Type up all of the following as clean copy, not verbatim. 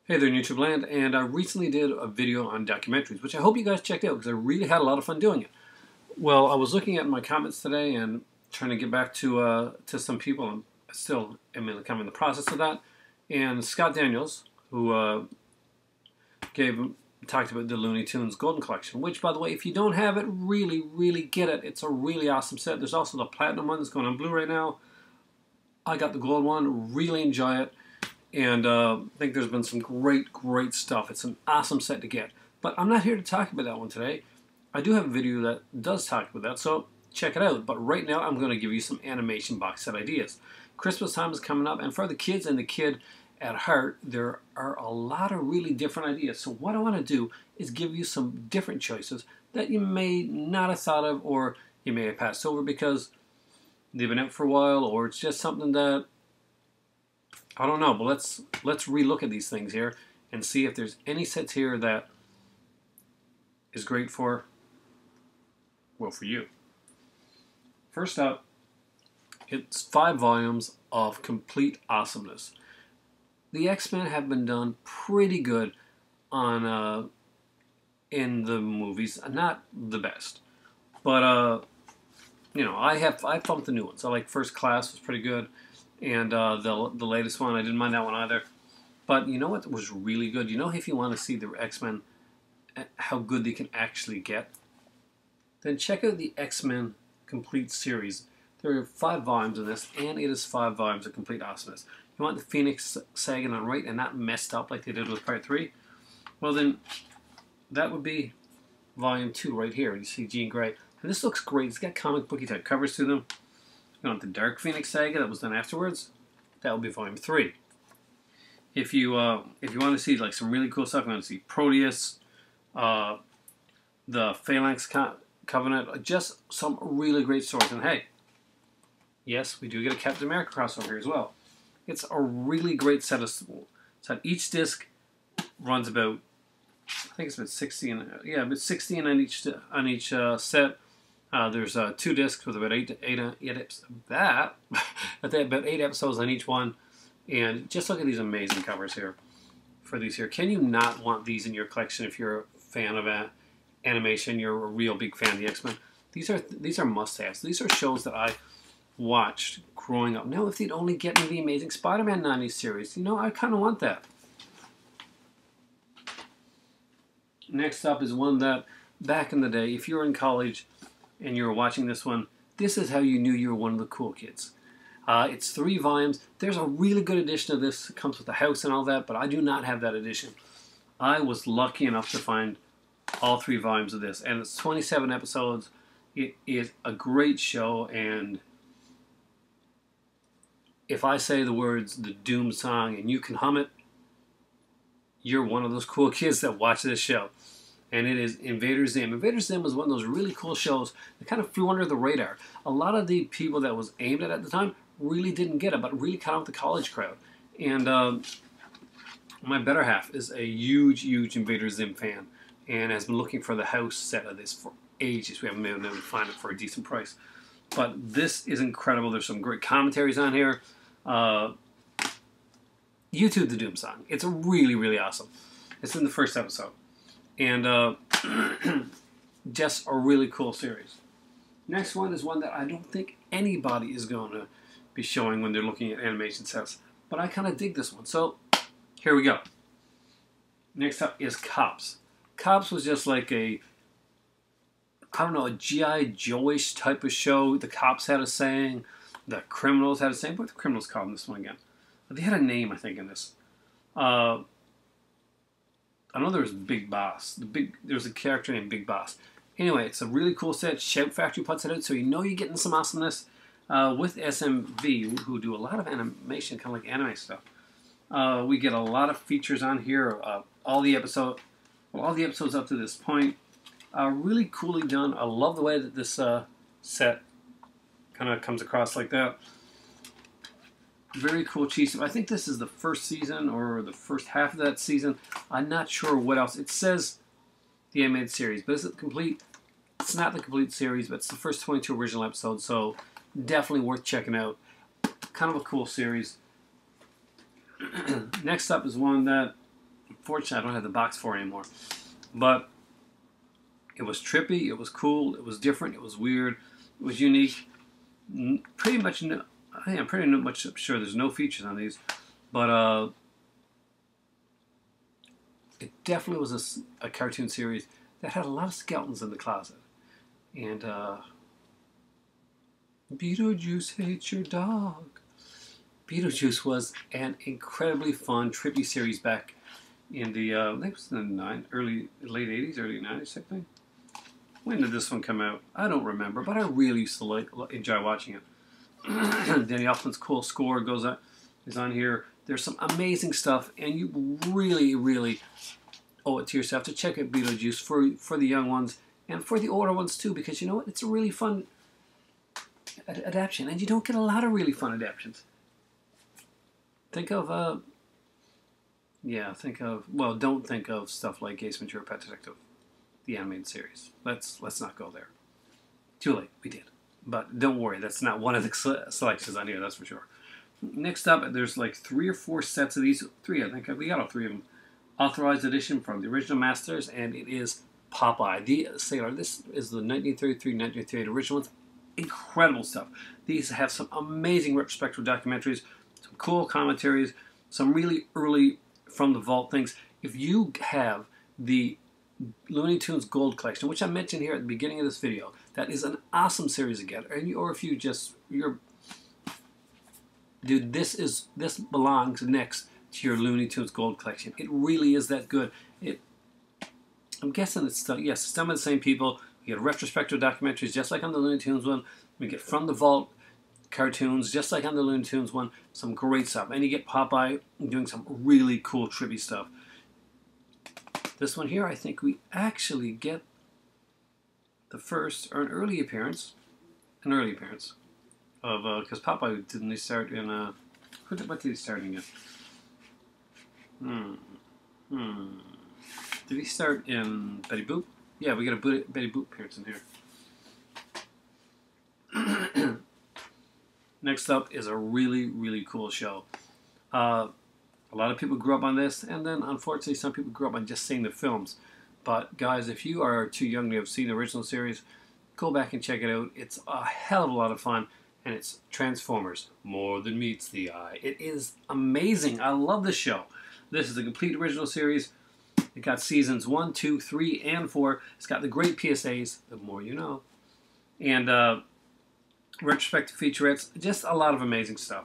Hey there in YouTube land, and I recently did a video on documentaries, which I hope you guys checked out because I really had a lot of fun doing it. Well, I was looking at my comments today and trying to get back to some people, and I still am kind of in the process of that. And Scott Daniels, who talked about the Looney Tunes Golden Collection, which, by the way, if you don't have it, really get it. It's a really awesome set. There's also the Platinum one that's going on Blu right now. I got the gold one, really enjoy it. And I think there's been some great stuff. It's an awesome set to get. But I'm not here to talk about that one today. I do have a video that does talk about that, so check it out. But right now, I'm going to give you some animation box set ideas. Christmas time is coming up, and for the kids and the kid at heart, there are a lot of really different ideas. So what I want to do is give you some different choices that you may not have thought of, or you may have passed over because they've been out for a while, or it's just something that I don't know, but let's relook at these things here and see if there's any sets here that is great for, well, for you. First up, it's 5 volumes of complete awesomeness. The X-Men have been done pretty good on in the movies, not the best, but you know, I bumped the new ones. I like First Class was pretty good. And the latest one, I didn't mind that one either. But you know what was really good? You know, if you want to see the X-Men, how good they can actually get, then check out the X-Men Complete series. There are 5 volumes in this, and it is 5 volumes of complete awesomeness. You want the Phoenix sagging on right and not messed up like they did with Part 3? Well then, that would be Volume 2 right here. You see Jean Grey. And this looks great. It's got comic booky type covers to them. You want the Dark Phoenix saga that was done afterwards? That will be Volume 3. If you want to see like some really cool stuff, you want to see Proteus, the Phalanx Covenant, just some really great stories. And hey, yes, we do get a Captain America crossover here as well. It's a really great set of. So each disc runs about, I think it's about 16. Yeah, about 16 on each set. There's 2 discs with about 8 episodes on each one, and just look at these amazing covers here for these here. Can you not want these in your collection if you're a fan of animation? You're a real big fan of the X-Men. These are must-haves. These are shows that I watched growing up. Now, if they'd only get me the Amazing Spider-Man 90s series, you know, I kind of want that. Next up is one that back in the day, if you were in college and you were watching this one, this is how you knew you were one of the cool kids. It's 3 volumes. There's a really good edition of this. It comes with the house and all that, but I do not have that edition. I was lucky enough to find all 3 volumes of this, and it's 27 episodes. It is a great show, and if I say the words, the Doom song, and you can hum it, you're one of those cool kids that watch this show. And it is Invader Zim. Invader Zim was one of those really cool shows that kind of flew under the radar. A lot of the people that was aimed at the time really didn't get it, but really caught on with the college crowd. And my better half is a huge Invader Zim fan and has been looking for the house set of this for ages. We haven't been able to find it for a decent price. But this is incredible. There's some great commentaries on here. YouTube the Doom song. It's really awesome. It's in the first episode. And just a really cool series. Next one is one that I don't think anybody is going to be showing when they're looking at animation sets. But I kind of dig this one. So, here we go. Next up is Cops. Cops was just like a, I don't know, a G.I. Joe-ish type of show. The cops had a saying. The criminals had a saying. What the criminals called in this one again? They had a name, I think, in this. I know there was Big Boss. There was a character named Big Boss. Anyway, it's a really cool set. Shout Factory puts it out, so you know you're getting some awesomeness with SMV, who do a lot of animation, kind of like anime stuff. We get a lot of features on here. All the episodes up to this point are really coolly done. I love the way that this set kind of comes across like that. Very cool cheese. I think this is the first season or the first half of that season. I'm not sure what else. It says the animated series, but is it complete? It's not the complete series, but it's the first 22 original episodes, so definitely worth checking out. Kind of a cool series. Next up is one that Unfortunately, I don't have the box for it anymore. But it was trippy, it was cool, it was different, it was weird, it was unique. Pretty much, I'm pretty much sure there's no features on these, but it definitely was a cartoon series that had a lot of skeletons in the closet. And Beetlejuice hates your dog. Beetlejuice was an incredibly fun, trippy series back in the, I think it was in the late 80s, early 90s, type thing. When did this one come out? I don't remember, but I really used to enjoy watching it. Danny Elfman's cool score is on here. There's some amazing stuff, and you really, really owe it to yourself to check out Beetlejuice for the young ones and for the older ones too, because you know what? It's a really fun adaptation, and you don't get a lot of really fun adaptations. Think of, don't think of stuff like Ace Ventura: Pet Detective, the animated series. Let's not go there. Too late, we did. But don't worry, that's not one of the selections on here, that's for sure. Next up, there's like 3 or 4 sets of these. 3, I think. We got all 3 of them. Authorized edition from the original masters, and it is Popeye the Sailor. This is the 1933-1938 original ones. Incredible stuff. These have some amazing retrospective documentaries, some cool commentaries, some really early from the vault things. If you have the Looney Tunes Gold Collection, which I mentioned here at the beginning of this video, that is an awesome series to get. Or if dude, this belongs next to your Looney Tunes Gold Collection. It really is that good. I'm guessing it's still, yes, it's done by the same people. We get retrospective documentaries just like on the Looney Tunes one. We get from the vault cartoons just like on the Looney Tunes one. Some great stuff. And you get Popeye doing some really cool trippy stuff. This one here, I think we actually get the first, or an early appearance of, because Popeye, didn't he start in, what did he start in? Did he start in Betty Boop? Yeah, we got a Betty Boop appearance in here. Next up is a really, really cool show. A lot of people grew up on this, and then unfortunately some people grew up on just seeing the films. But guys, if you are too young to have seen the original series, go back and check it out. It's a hell of a lot of fun, and it's Transformers, more than meets the eye. It is amazing. I love this show. This is the complete original series. It got seasons 1, 2, 3, and 4. It's got the great PSAs, the more you know, and retrospective featurettes, just a lot of amazing stuff.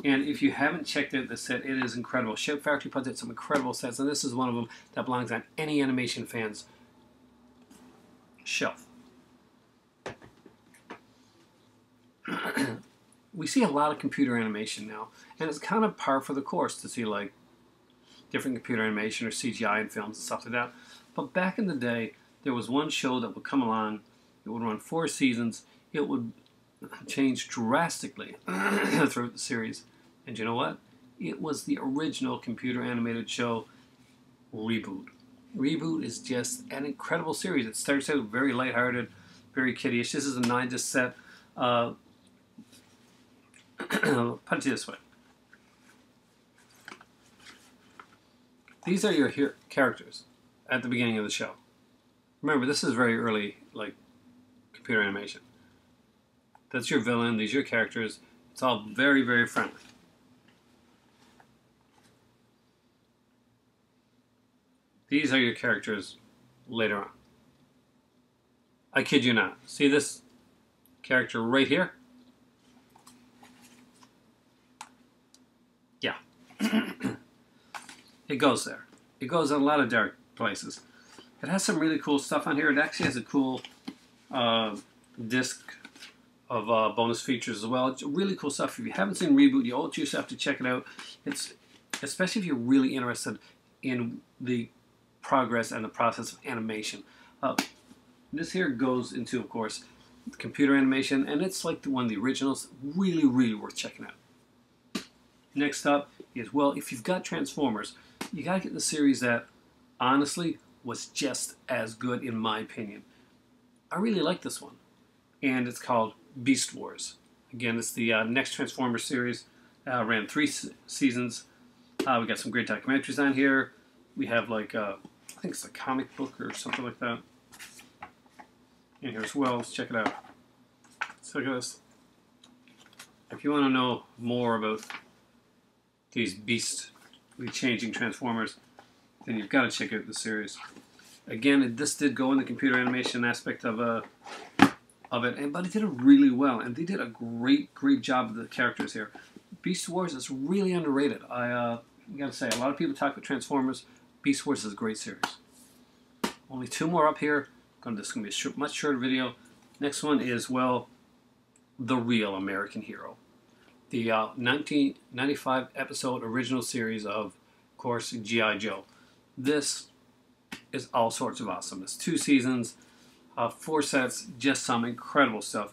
And if you haven't checked out the set, it is incredible. Shout Factory puts out some incredible sets, and this is one of them that belongs on any animation fan's shelf. We see a lot of computer animation now, and it's kind of par for the course to see like different computer animation or CGI in films and stuff like that. But back in the day, there was one show that would come along. It would run 4 seasons. It would change drastically throughout the series. And you know what? It was the original computer animated show, Reboot. Reboot is just an incredible series. It starts out very lighthearted, very kiddie-ish. This is a 9-disc set. Put it this way. These are your characters at the beginning of the show. Remember, this is very early, like, computer animation. That's your villain. These are your characters. It's all very, very friendly. These are your characters later on. I kid you not. See this character right here? Yeah. It goes there. It goes in a lot of dark places. It has some really cool stuff on here. It actually has a cool disc of bonus features as well. It's really cool stuff. If you haven't seen Reboot, you owe it to yourself to check it out. It's especially if you're really interested in the progress and the process of animation. This here goes into, of course, computer animation, and it's like one of the originals. Really, really worth checking out. Next up is, well, if you've got Transformers, you gotta get the series that honestly was just as good in my opinion. I really like this one, and it's called Beast Wars. Again, it's the next Transformers series. Ran 3 seasons. We got some great documentaries on here. we have like I think it's a comic book or something like that in here as well. Let's check it out. So look at this. If you want to know more about these beastly changing Transformers, then you've got to check out the series. Again, this did go in the computer animation aspect of it, but it did it really well, and they did a great job of the characters here. Beast Wars is really underrated. I gotta say, a lot of people talk about Transformers. Beast Wars is a great series. Only 2 more up here. This is going to be a much shorter video. Next one is, well, the real American hero. The 1995 episode original series of course, G.I. Joe. This is all sorts of awesome. It's 2 seasons, 4 sets, just some incredible stuff.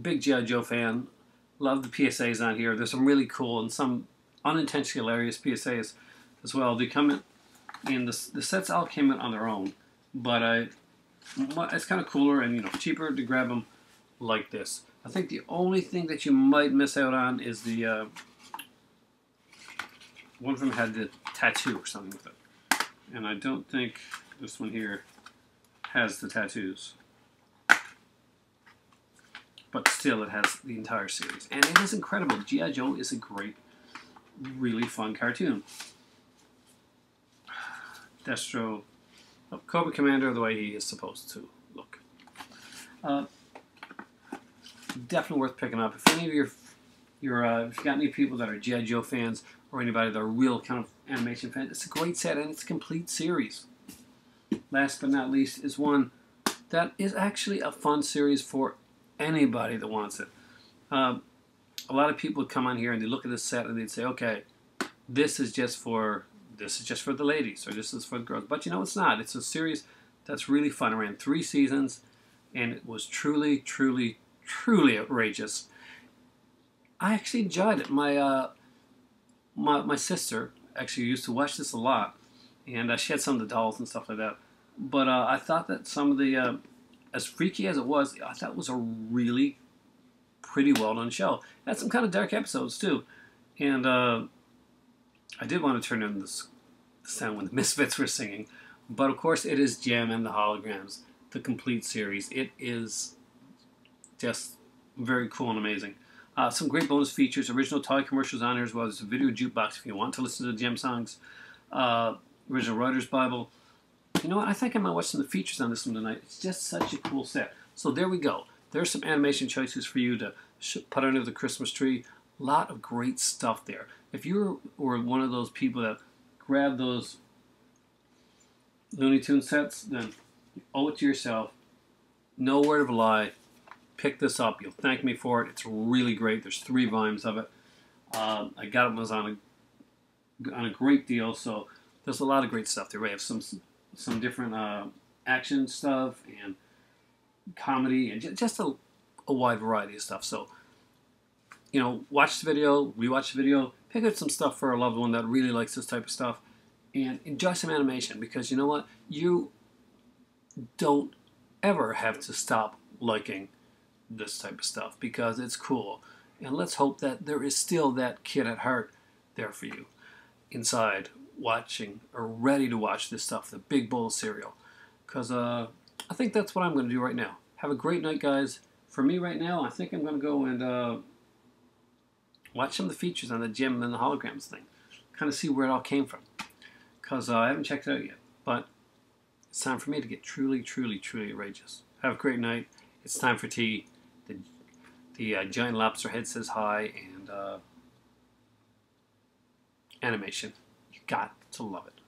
Big G.I. Joe fan. Love the PSAs on here. There's some really cool and some unintentionally hilarious PSAs as well. They come in the sets all came in on their own, but it's kind of cooler and, you know, cheaper to grab them like this. I think the only thing that you might miss out on is the one of them had the tattoo or something with it, and I don't think this one here has the tattoos. But still, it has the entire series. And it is incredible. G.I. Joe is a great, really fun cartoon. Destro, Cobra Commander the way he is supposed to look. Definitely worth picking up. If any of if you got any people that are G.I. Joe fans or anybody that are real kind of animation fans, it's a great set and it's a complete series. Last but not least is one that is actually a fun series for anybody that wants it. A lot of people would come on here and they look at this set and they'd say, okay, this is just for the ladies, or this is for the girls. But you know, it's not. It's a series that's really fun. It ran 3 seasons and it was truly outrageous. I actually enjoyed it. My sister actually used to watch this a lot, and she had some of the dolls and stuff like that. But I thought that some of the as freaky as it was, I thought it was a really pretty well done show. It had some kind of dark episodes too, and I did want to turn in the sound when the Misfits were singing, but of course it is Jem and the Holograms, the complete series. It is just very cool and amazing. Some great bonus features, original toy commercials on here as well. There's a video jukebox if you want to listen to the Jem songs, original Writer's Bible. You know what? I think I might watch some of the features on this one tonight. It's just such a cool set. So there we go. There's some animation choices for you to put under the Christmas tree. A lot of great stuff there. If you were one of those people that grab those Looney Tunes sets, then you owe it to yourself. No word of a lie. Pick this up. You'll thank me for it. It's really great. There's 3 volumes of it. I got it was on a great deal. So there's a lot of great stuff there. We have some different action stuff and comedy and just a wide variety of stuff. So, you know, watch the video, rewatch the video, pick up some stuff for a loved one that really likes this type of stuff, and enjoy some animation, because you know what? You don't ever have to stop liking this type of stuff because it's cool. And let's hope that there is still that kid at heart there for you inside, watching or ready to watch this stuff, the big bowl of cereal. Because I think that's what I'm going to do right now. Have a great night, guys. For me right now, I think I'm going to go and watch some of the features on the Jem and the Holograms thing. Kind of see where it all came from. Because I haven't checked it out yet. But it's time for me to get truly outrageous. Have a great night. It's time for tea. The giant lobster head says hi, and animation. You got to love it.